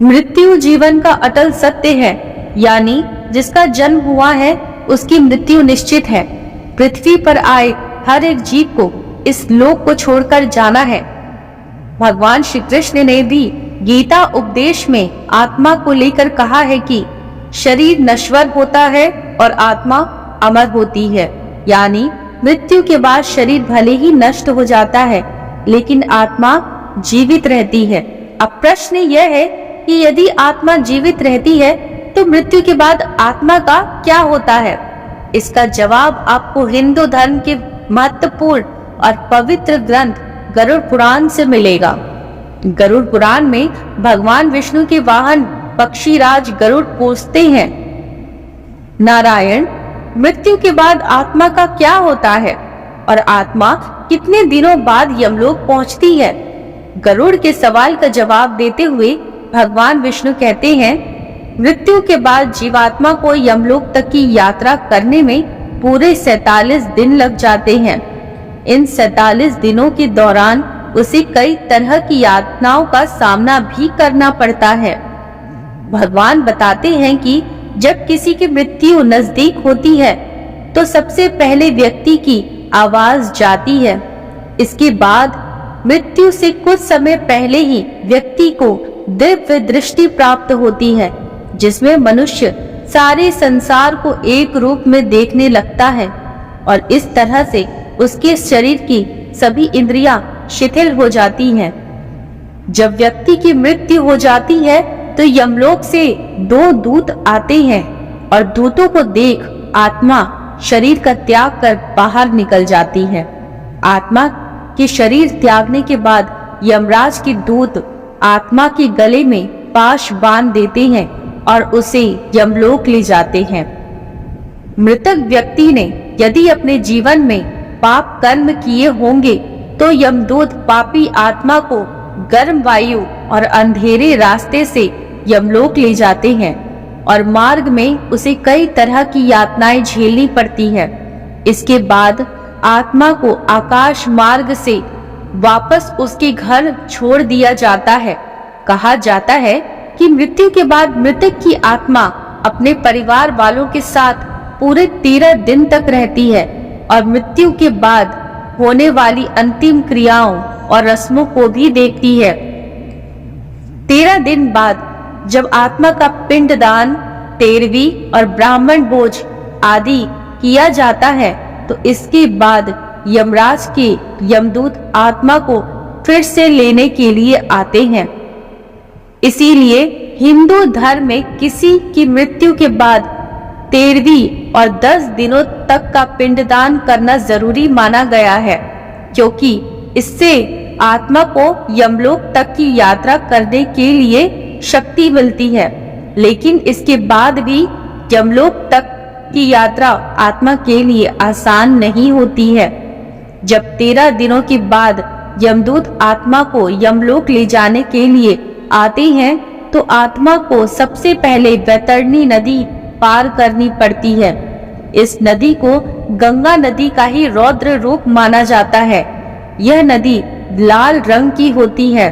मृत्यु जीवन का अटल सत्य है, यानी जिसका जन्म हुआ है उसकी मृत्यु निश्चित है। पृथ्वी पर आए हर एक जीव को इस लोक को छोड़कर जाना है। भगवान श्री कृष्ण ने भी गीता उपदेश में आत्मा को लेकर कहा है कि शरीर नश्वर होता है और आत्मा अमर होती है, यानी मृत्यु के बाद शरीर भले ही नष्ट हो जाता है लेकिन आत्मा जीवित रहती है। अब प्रश्न यह है कि यदि आत्मा जीवित रहती है तो मृत्यु के बाद आत्मा का क्या होता है? इसका जवाब आपको हिंदू धर्म के महत्वपूर्ण और पवित्र ग्रंथ गरुड़ पुराण से मिलेगा। गरुड़ पुराण में भगवान विष्णु के वाहन पक्षीराज गरुड़ पूछते हैं, नारायण, मृत्यु के बाद आत्मा का क्या होता है और आत्मा कितने दिनों बाद यमलोक पहुंचती है? गरुड़ के सवाल का जवाब देते हुए भगवान विष्णु कहते हैं, मृत्यु के बाद जीवात्मा को यमलोक तक की यात्रा करने में पूरे 47 दिन लग जाते हैं। इन 47 दिनों के दौरान उसे कई तरह की यातनाओं का सामना भी करना पड़ता है। भगवान बताते हैं कि जब किसी की मृत्यु नजदीक होती है तो सबसे पहले व्यक्ति की आवाज जाती है। इसके बाद मृत्यु से कुछ समय पहले ही व्यक्ति को दिव्य दृष्टि प्राप्त होती है, जिसमें मनुष्य सारे संसार को एक रूप में देखने लगता है और इस तरह से उसके शरीर की सभी इंद्रियां शिथिल हो जाती हैं। जब व्यक्ति की मृत्यु हो जाती है तो यमलोक से 2 दूत आते हैं और दूतों को देख आत्मा शरीर का त्याग कर बाहर निकल जाती है। आत्मा के शरीर त्यागने के बाद यमराज के दूत आत्मा के गले में पाश बांध देते हैं और उसे यमलोक ले जाते हैं। मृतक व्यक्ति ने यदि अपने जीवन में पाप कर्म किए होंगे तो यमदूत पापी आत्मा को गर्म वायु और अंधेरे रास्ते से यमलोक ले जाते हैं और मार्ग में उसे कई तरह की यातनाएं झेलनी पड़ती है। इसके बाद आत्मा को आकाश मार्ग से वापस उसके घर छोड़ दिया जाता है। कहा जाता है कि मृत्यु के बाद मृतक की आत्मा अपने परिवार वालों के साथ पूरे 13 दिन तक रहती है और मृत्यु के बाद होने वाली अंतिम क्रियाओं और रस्मों को भी देखती है। 13 दिन बाद जब आत्मा का पिंडदान, तेरवी और ब्राह्मण भोज आदि किया जाता है तो इसके बाद यमराज के यमदूत आत्मा को फिर से लेने के लिए आते हैं। इसीलिए हिंदू धर्म में किसी की मृत्यु के बाद 13वीं और 10 दिनों तक का पिंडदान करना जरूरी माना गया है, क्योंकि इससे आत्मा को यमलोक तक की यात्रा करने के लिए शक्ति मिलती है। लेकिन इसके बाद भी यमलोक तक की यात्रा आत्मा के लिए आसान नहीं होती है। जब 13 दिनों के बाद यमदूत आत्मा को यमलोक ले जाने के लिए आते हैं तो आत्मा को सबसे पहले वैतरणी नदी पार करनी पड़ती है। इस नदी को गंगा नदी का ही रौद्र रूप माना जाता है। यह नदी लाल रंग की होती है।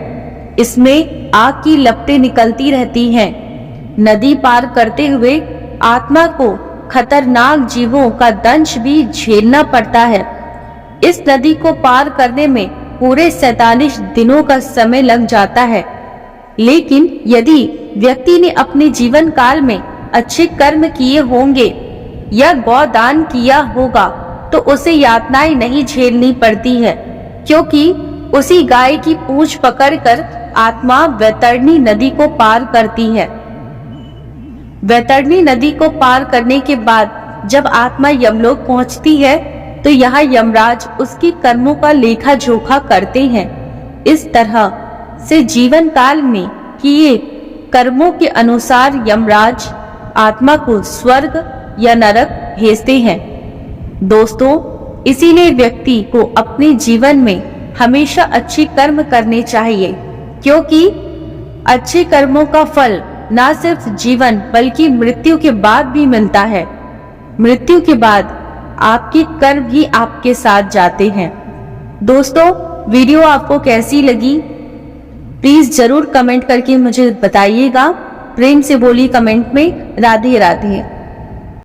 इसमें आग की लपटें निकलती रहती हैं। नदी पार करते हुए आत्मा को खतरनाक जीवों का दंश भी झेलना पड़ता है। इस नदी को पार करने में पूरे 47 दिनों का समय लग जाता है। लेकिन यदि व्यक्ति ने अपने जीवन काल में अच्छे कर्म किए होंगे या गौदान किया होगा तो उसे यातनाएं नहीं झेलनी पड़ती है, क्योंकि उसी गाय की पूंछ पकड़कर आत्मा वैतरणी नदी को पार करती है। वैतरणी नदी को पार करने के बाद जब आत्मा यमलोक पहुंचती है तो यहाँ यमराज उसके कर्मों का लेखा जोखा करते हैं। इस तरह से जीवन काल में किए कर्मों के अनुसार यमराज आत्मा को स्वर्ग या नरक भेजते हैं। दोस्तों, इसीलिए व्यक्ति को अपने जीवन में हमेशा अच्छे कर्म करने चाहिए, क्योंकि अच्छे कर्मों का फल न सिर्फ जीवन बल्कि मृत्यु के बाद भी मिलता है। मृत्यु के बाद आपके कर्म भी आपके साथ जाते हैं। दोस्तों, वीडियो आपको कैसी लगी प्लीज जरूर कमेंट करके मुझे बताइएगा। प्रेम से बोलिए कमेंट में राधे राधे।